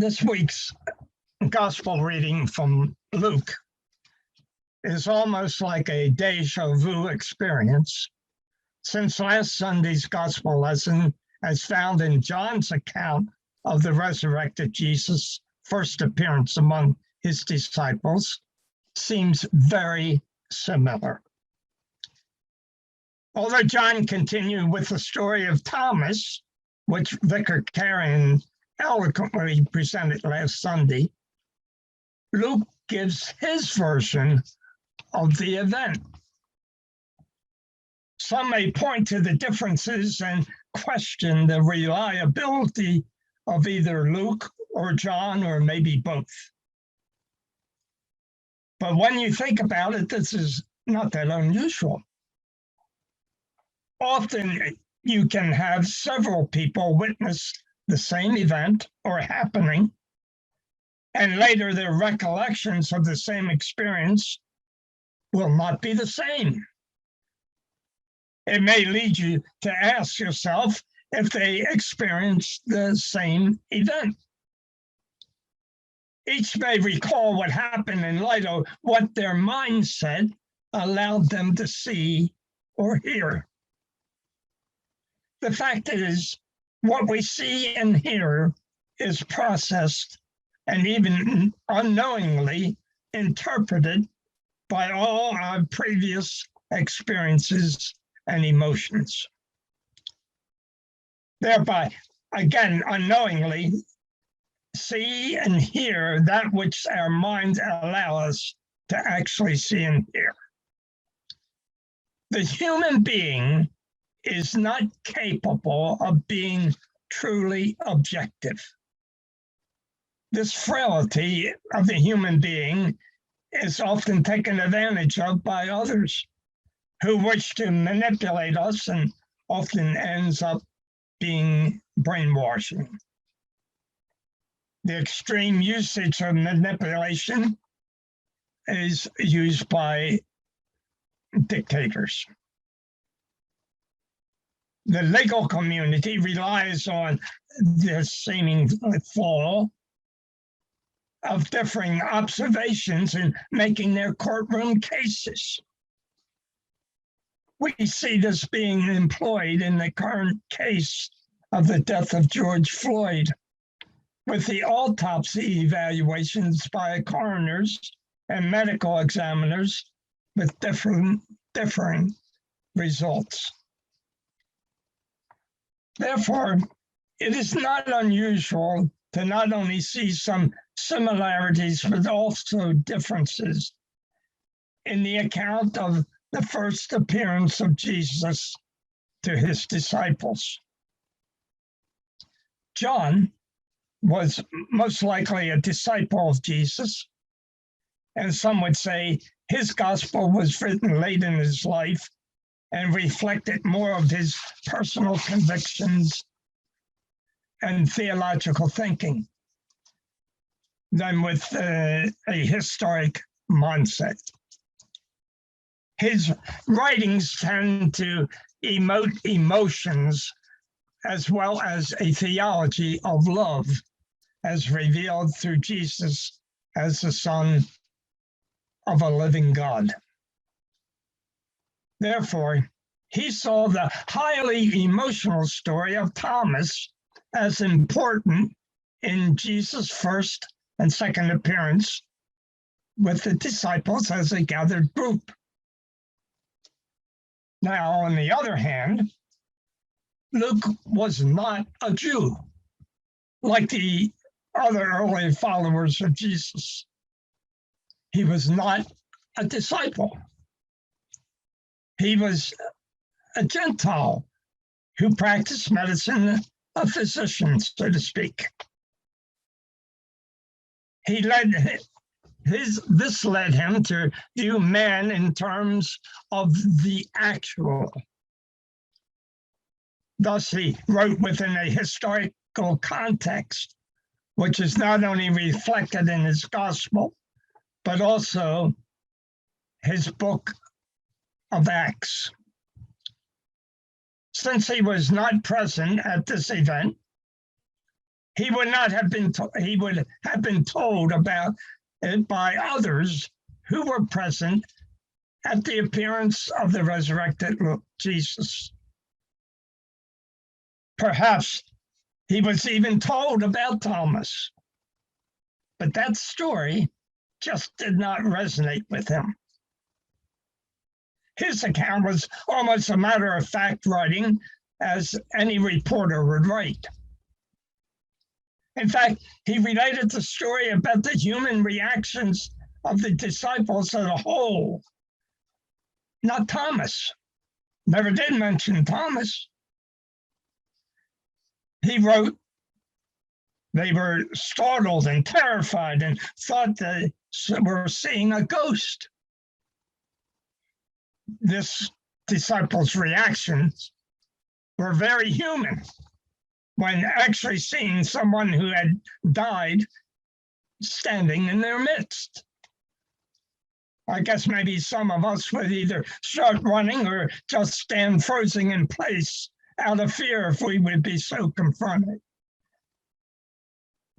This week's gospel reading from Luke is almost like a deja vu experience, since last Sunday's gospel lesson, as found in John's account of the resurrected Jesus' first appearance among his disciples, seems very similar. Although John continued with the story of Thomas, which Vicar Karen eloquently presented last Sunday, Luke gives his version of the event. Some may point to the differences and question the reliability of either Luke or John, or maybe both. But when you think about it, this is not that unusual. Often you can have several people witness the same event or happening, and later their recollections of the same experience will not be the same. It may lead you to ask yourself if they experienced the same event. Each may recall what happened in light of what their mindset allowed them to see or hear. The fact is, what we see and hear is processed and even unknowingly interpreted by all our previous experiences and emotions. Thereby, again, unknowingly see and hear that which our minds allow us to actually see and hear. The human being is not capable of being truly objective. This frailty of the human being is often taken advantage of by others who wish to manipulate us, and often ends up being brainwashing. The extreme usage of manipulation is used by dictators. The legal community relies on this seeming flaw of differing observations in making their courtroom cases. We see this being employed in the current case of the death of George Floyd, with the autopsy evaluations by coroners and medical examiners with differing results. Therefore, it is not unusual to not only see some similarities, but also differences in the account of the first appearance of Jesus to his disciples. John was most likely a disciple of Jesus, and some would say his gospel was written late in his life and reflected more of his personal convictions and theological thinking than with a historic mindset. His writings tend to emote emotions as well as a theology of love, as revealed through Jesus as the Son of a living God. Therefore, he saw the highly emotional story of Thomas as important in Jesus' first and second appearance with the disciples as a gathered group. Now, on the other hand, Luke was not a Jew like the other early followers of Jesus. He was not a disciple. He was a Gentile who practiced medicine, a physician, so to speak. This led him to view man in terms of the actual. Thus, he wrote within a historical context, which is not only reflected in his gospel, but also his book of Acts. Since he was not present at this event, he would have been told about it by others who were present at the appearance of the resurrected Jesus. Perhaps he was even told about Thomas, but that story just did not resonate with him. His account was almost a matter-of-fact writing, as any reporter would write. In fact, he related the story about the human reactions of the disciples as a whole, not Thomas. Never did mention Thomas. He wrote, they were startled and terrified and thought they were seeing a ghost. This disciples' reactions were very human when actually seeing someone who had died standing in their midst. I guess maybe some of us would either start running or just stand frozen in place out of fear if we would be so confronted.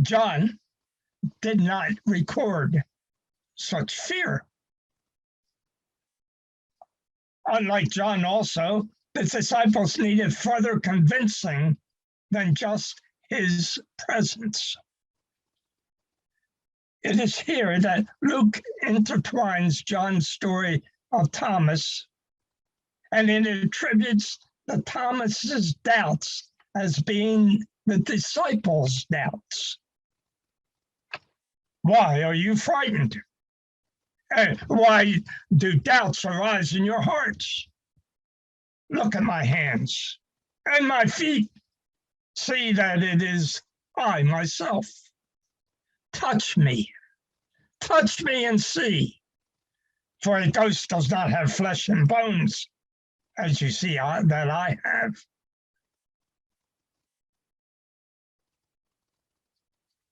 John did not record such fear. Unlike John also, the disciples needed further convincing than just his presence. It is here that Luke intertwines John's story of Thomas, and it attributes the Thomas's doubts as being the disciples' doubts. Why are you frightened? Why do doubts arise in your hearts? Look at my hands and my feet. See that it is I myself. Touch me and see. For a ghost does not have flesh and bones, as you see that I have.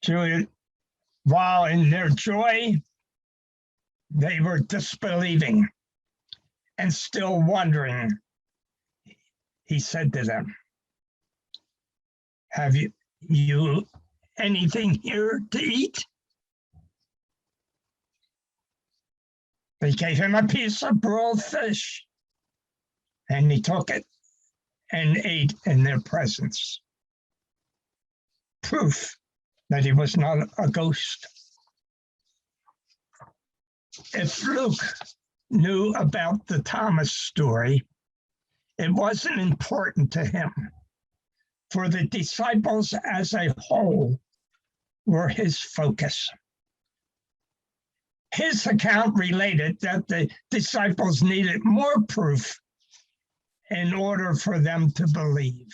Julia, while in their joy, they were disbelieving and still wondering. He said to them, have you anything here to eat? They gave him a piece of broiled fish, and he took it and ate in their presence. Proof that he was not a ghost. If Luke knew about the Thomas story, it wasn't important to him, for the disciples as a whole were his focus. His account related that the disciples needed more proof in order for them to believe.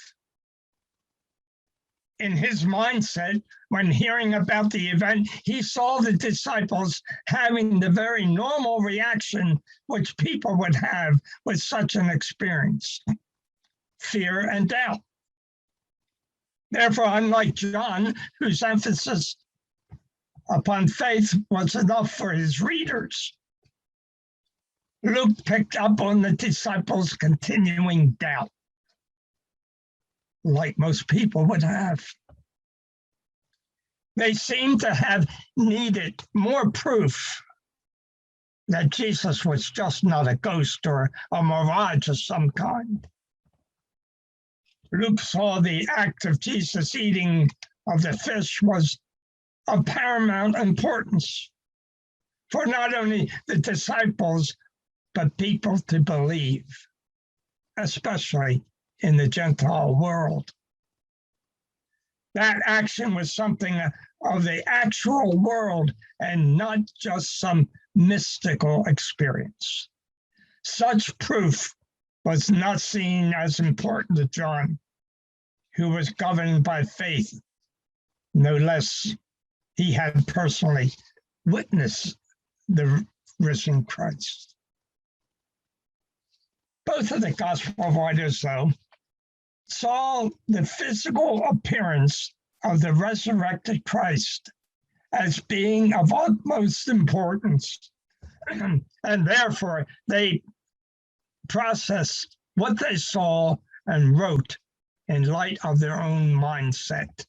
In his mindset, when hearing about the event, he saw the disciples having the very normal reaction which people would have with such an experience: fear and doubt. Therefore, unlike John, whose emphasis upon faith was enough for his readers, Luke picked up on the disciples' continuing doubt, like most people would have. They seem to have needed more proof that Jesus was just not a ghost or a mirage of some kind. Luke saw the act of Jesus eating of the fish was of paramount importance for not only the disciples, but people to believe, especially in the Gentile world. That action was something of the actual world and not just some mystical experience. Such proof was not seen as important to John, who was governed by faith. No less, he had personally witnessed the risen Christ. Both of the gospel writers, though, saw the physical appearance of the resurrected Christ as being of utmost importance, and therefore they processed what they saw and wrote in light of their own mindset.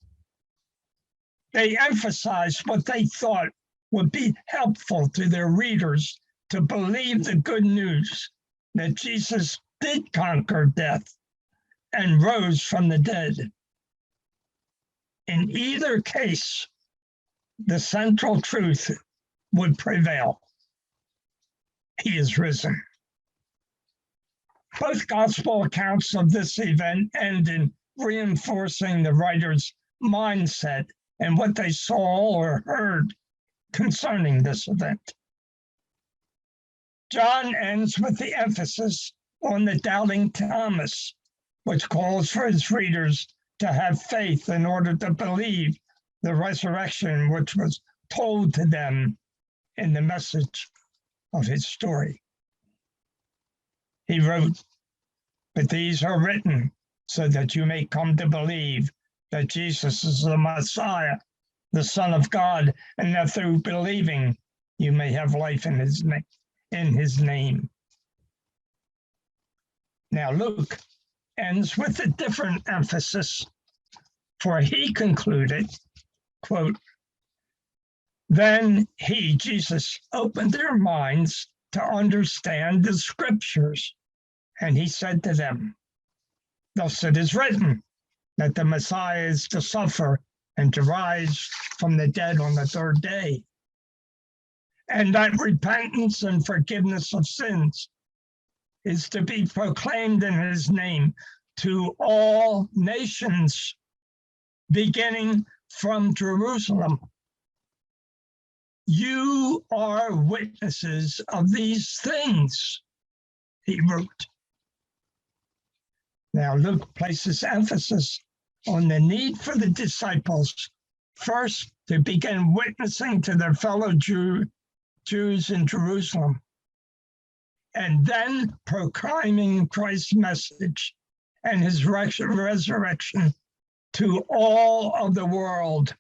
They emphasized what they thought would be helpful to their readers to believe the good news that Jesus did conquer death and rose from the dead. In either case, the central truth would prevail. He is risen. Both gospel accounts of this event end in reinforcing the writer's mindset and what they saw or heard concerning this event. John ends with the emphasis on the doubting Thomas, which calls for his readers to have faith in order to believe the resurrection which was told to them in the message of his story. He wrote, "But these are written so that you may come to believe that Jesus is the Messiah, the Son of God, and that through believing you may have life in his name." Now Luke ends with a different emphasis, for he concluded, quote, "Then he, Jesus, opened their minds to understand the scriptures, and he said to them, thus it is written, that the Messiah is to suffer and to rise from the dead on the third day, and that repentance and forgiveness of sins is to be proclaimed in his name to all nations, beginning from Jerusalem. You are witnesses of these things," he wrote. Now Luke places emphasis on the need for the disciples first to begin witnessing to their fellow Jews in Jerusalem, and then proclaiming Christ's message and his resurrection to all of the world,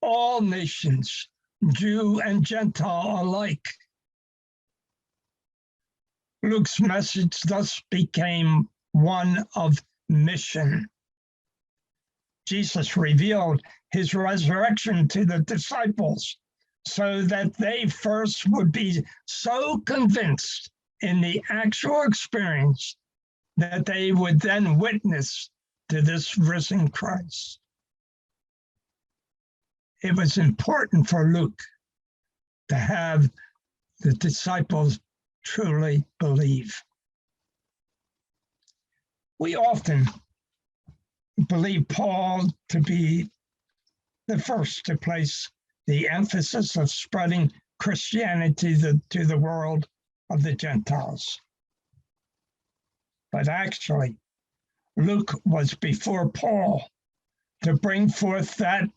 all nations, Jew and Gentile alike. Luke's message thus became one of mission. Jesus revealed his resurrection to the disciples so that they first would be so convinced in the actual experience that they would then witness to this risen Christ. It was important for Luke to have the disciples truly believe. We often believe Paul to be the first to place the emphasis of spreading Christianity to the world of the Gentiles. But actually, Luke was before Paul to bring forth that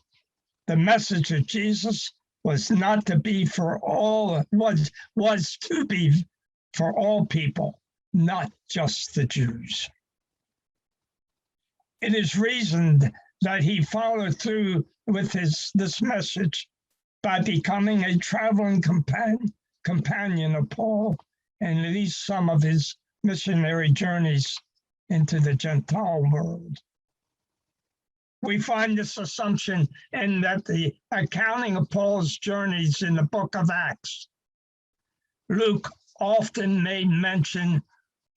the message of Jesus was not to be for all, was to be for all people, not just the Jews. It is reasoned that he followed through with this message by becoming a traveling companion of Paul in at least some of his missionary journeys into the Gentile world. We find this assumption in that the accounting of Paul's journeys in the book of Acts. Luke often made mention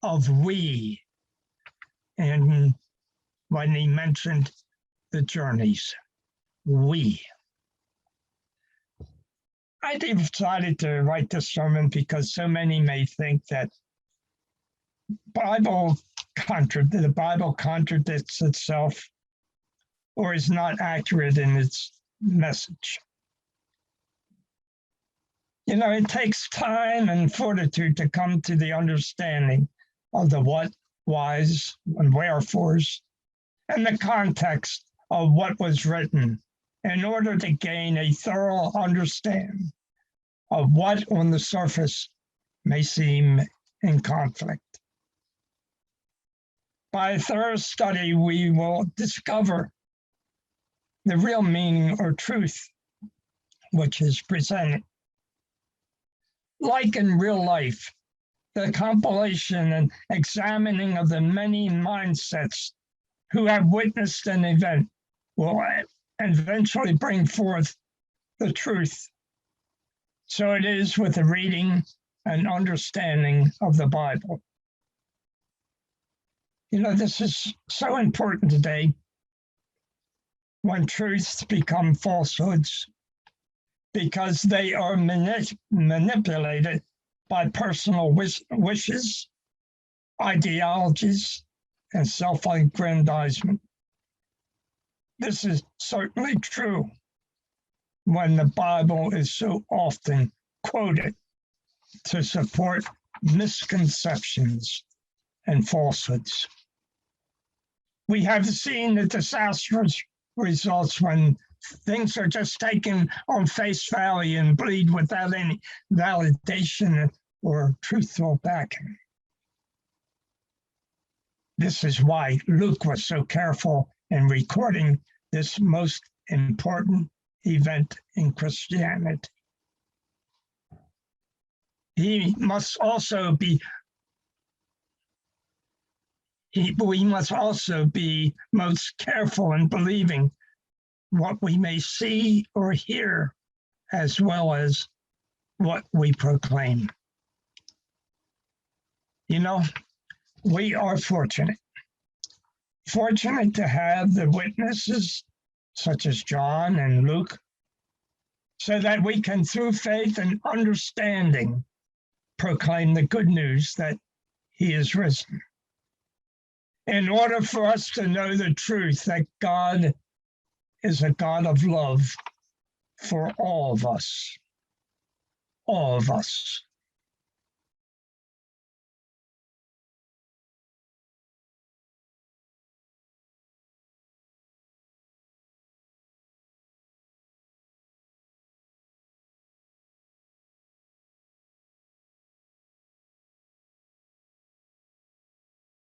of we, and when he mentioned the journeys, we. I decided to write this sermon because so many may think that the Bible contradicts itself or is not accurate in its message. You know, it takes time and fortitude to come to the understanding of the what, whys, and wherefores, and the context of what was written in order to gain a thorough understanding of what on the surface may seem in conflict. By a thorough study, we will discover the real meaning or truth which is presented. Like in real life, the compilation and examining of the many mindsets who have witnessed an event will and eventually bring forth the truth. So it is with the reading and understanding of the Bible. You know, this is so important today when truths become falsehoods, because they are manipulated by personal wishes, ideologies, and self-aggrandizement. This is certainly true when the Bible is so often quoted to support misconceptions and falsehoods. We have seen the disastrous results when things are just taken on face value and believed without any validation or truthful backing. This is why Luke was so careful in recording this most important event in Christianity. We must also be most careful in believing what we may see or hear, as well as what we proclaim. You know, we are fortunate to have the witnesses such as John and Luke, so that we can, through faith and understanding, proclaim the good news that he is risen. In order for us to know the truth that God is a God of love for all of us. All of us.